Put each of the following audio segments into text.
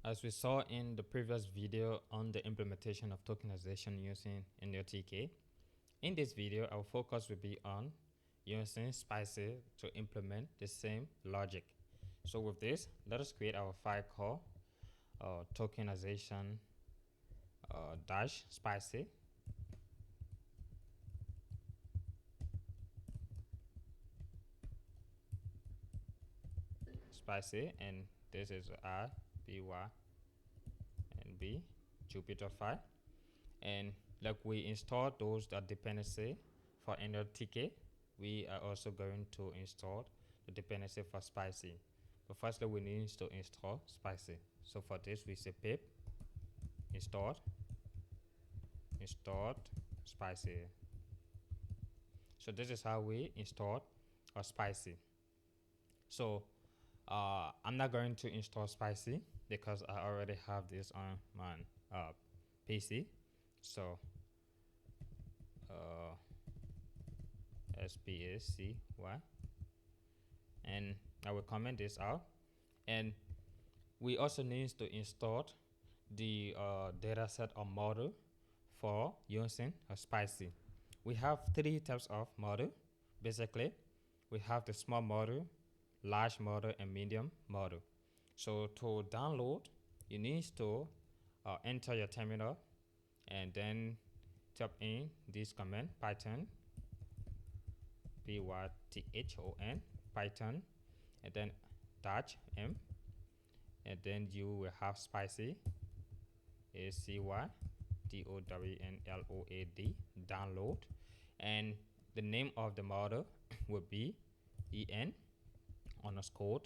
As we saw in the previous video on the implementation of tokenization using NLTK, in this video our focus will be on using SpaCy to implement the same logic. So with this, let us create our file called tokenization dash SpaCy. SpaCy, and this is R, B, Y, and B, Jupyter file. And like we install those dependency for NLTK, we are also going to install the dependency for SpaCy. But firstly, we need to install SpaCy. So for this, we say pip installed SpaCy. So this is how we install SpaCy. So I'm not going to install SpaCy because I already have this on my PC. So SpaCy, and I will comment this out. And we also need to install the dataset or model for using SpaCy. We have three types of model. Basically, we have the small model, large model, and medium model. So to download, you need to enter your terminal and then type in this command, Python, Python, Python, and then dash m, and then you will have SpaCy, ACYDOWNLOAD, download, and the name of the model will be en underscore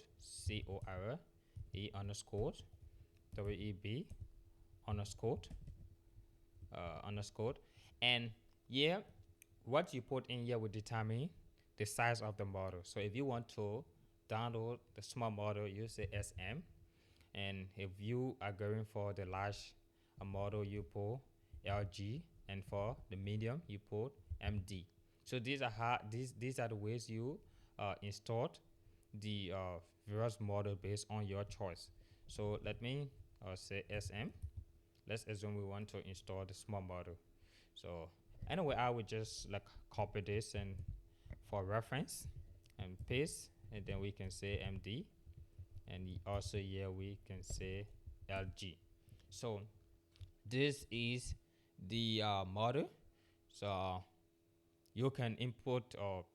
core underscore web underscore, and here what you put in here will determine the size of the model. So if you want to download the small model, you say SM, and if you are going for the large model, you put LG, and for the medium you put MD. So these are the ways you install the various model based on your choice. So let me say SM. Let's assume we want to install the small model. So anyway, I would just like copy this and for reference and paste, and then we can say MD, and also here we can say LG. So this is the model. So you can input or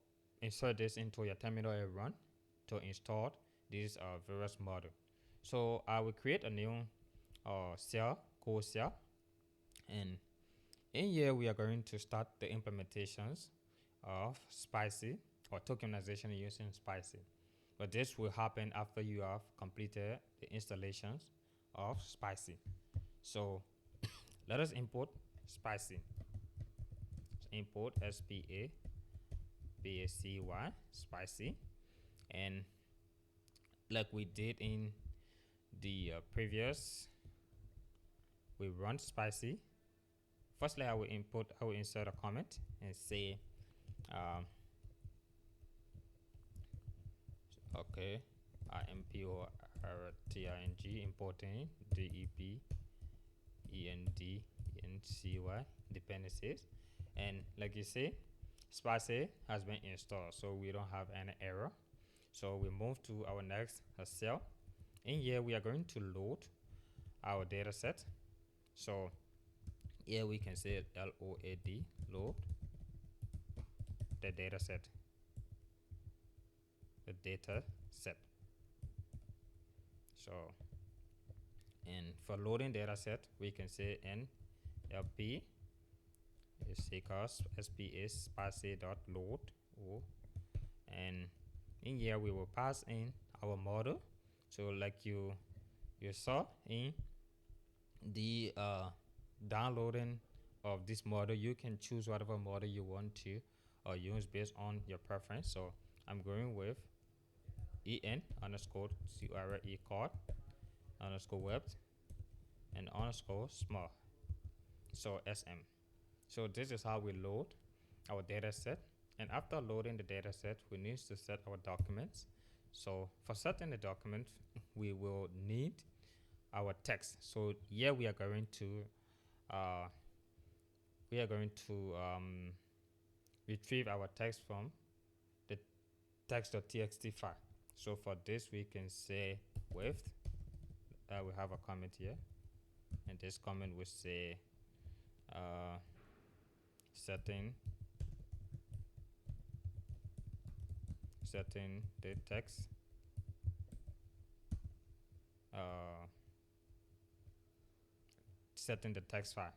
insert this into your terminal and run to install this various model. So I will create a new cell, code cell, and in here we are going to start the implementations of SpaCy or tokenization using SpaCy. But this will happen after you have completed the installations of SpaCy. So let us import SpaCy. So import SpaCy, SpaCy, and like we did in the previous, we run SpaCy. Firstly, I will insert a comment and say, okay, importing importing dependency dependencies, and like you see, SpaCy has been installed, so we don't have any error. So we move to our next cell. In here, we are going to load our data set. So here we can say LOAD, load the data set. So, and for loading data set, we can say NLP is equals SpaCy.load, and in here we will pass in our model. So like you saw in the downloading of this model, you can choose whatever model you want to use based on your preference. So I'm going with en underscore core underscore web and underscore small, so SM. So this is how we load our data set, and after loading the data set, we need to set our documents. So for setting the document, we will need our text. So here we are going to uh, retrieve our text from the text.txt file. So for this we can say with we have a comment here, and this comment will say setting the text setting the text file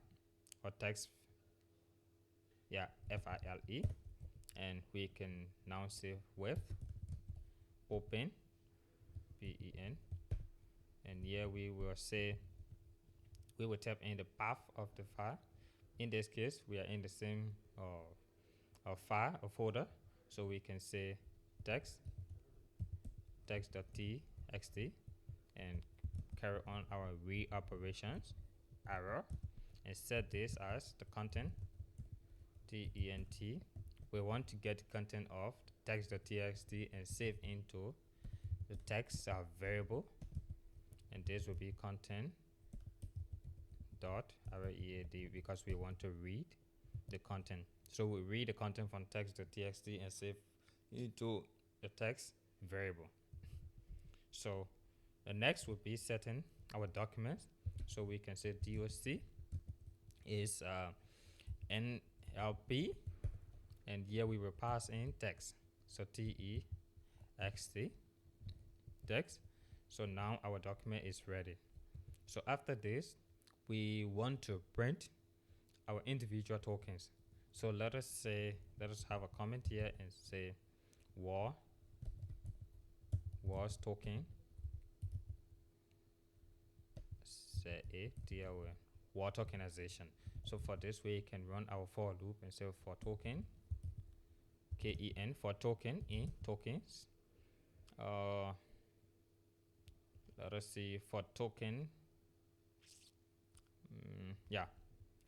or text file, and we can now say with open pen, and here we will type in the path of the file. In this case we are in the same file or folder, so we can say text.txt and carry on our read operations error and set this as the content tent. We want to get the content of text.txt and save into the text variable, and this will be content dot read because we want to read the content. So we read the content from text.txt and save into the text variable. So the next would be setting our documents. So we can say doc is NLP, and here we will pass in text. So text text. So now our document is ready. So after this, we want to print our individual tokens. So let us have a comment here and say was token, say it war tokenization. So for this we can run our for loop and say for token ken for token in tokens. Let us see for token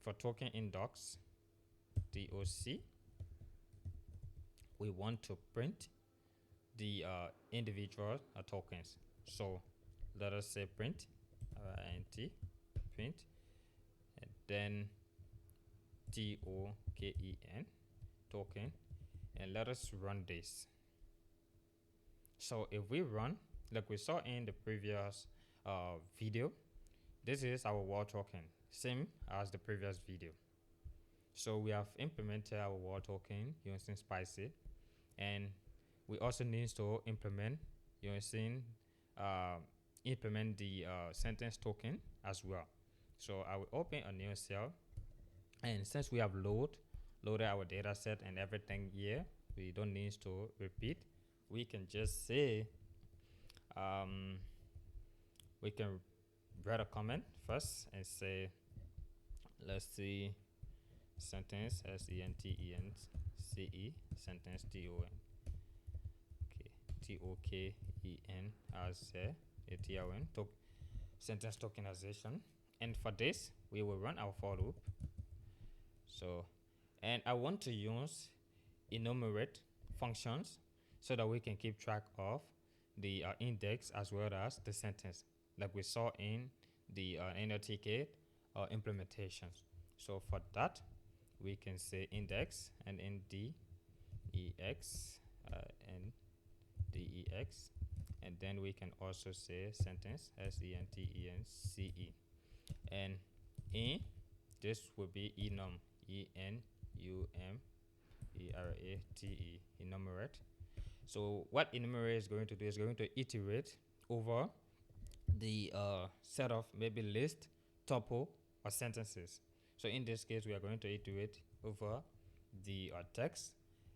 for token in docs doc, we want to print the individual tokens. So let us say print int print, and then token token, and let us run this. So if we run like we saw in the previous video, this is our war token, same as the previous video. So we have implemented our war token using SpaCy, and we also need to implement using implement the sentence token as well. So I will open a new cell, and since we have loaded our data set and everything here, we don't need to repeat. We can just say we can write a comment first and say, let's see, sentence sentence sentence token as sentence tokenization. And for this we will run our for loop. So, and I want to use enumerate functions so that we can keep track of the index as well as the sentence, like we saw in the NLTK implementations. So for that we can say index and in dex and dex, and then we can also say sentence sentence, and in this will be enum enumerate enumerate. So what enumerate is going to do is going to iterate over the set of maybe list, tuple, or sentences. So in this case we are going to iterate over the text,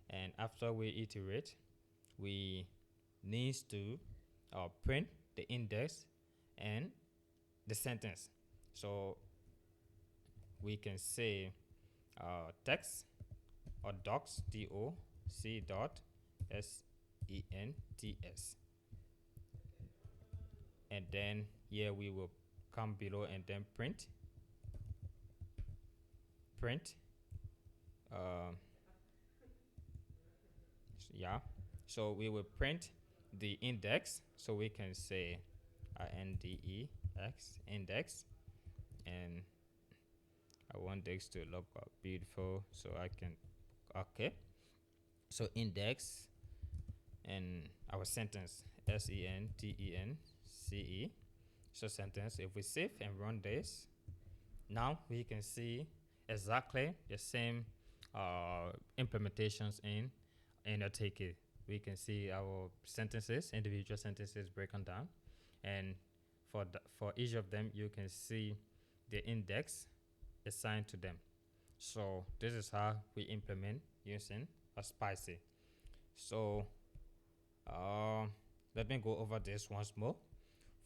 and after we iterate we need to print the index and the sentence. So we can say text or docs doc dot sentence, and then here we will come below and then print so we will print the index. So we can say INDEX, index, and I want this to look beautiful, so I can, okay. So index and our sentence, SENTENCE. So sentence, if we save and run this, now we can see exactly the same implementations in a ticket. We can see our sentences, individual sentences broken down, and for each of them, you can see the index assigned to them. So this is how we implement using a SpaCy. So let me go over this once more.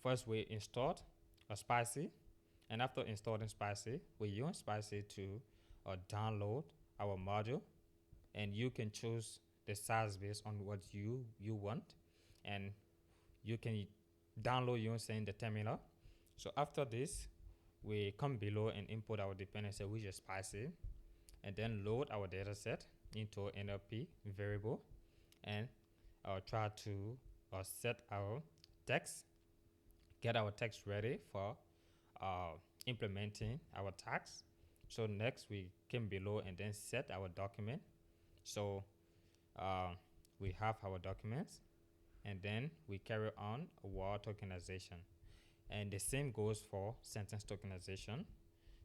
First, we installed a SpaCy, and after installing SpaCy, we use SpaCy to download our module, and you can choose the size based on what you want, and you can download using the terminal. So after this, we come below and import our dependency, which is SpaCy, and then load our data set into NLP variable, and try to set our text, get our text ready for implementing our tags. So next we came below and then set our document. So we have our documents, and then we carry on word tokenization, and the same goes for sentence tokenization.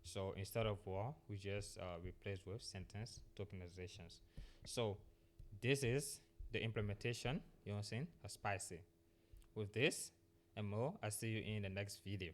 So instead of word, we just replace with sentence tokenizations. So this is the implementation using a SpaCy. With this and more, I'll see you in the next video.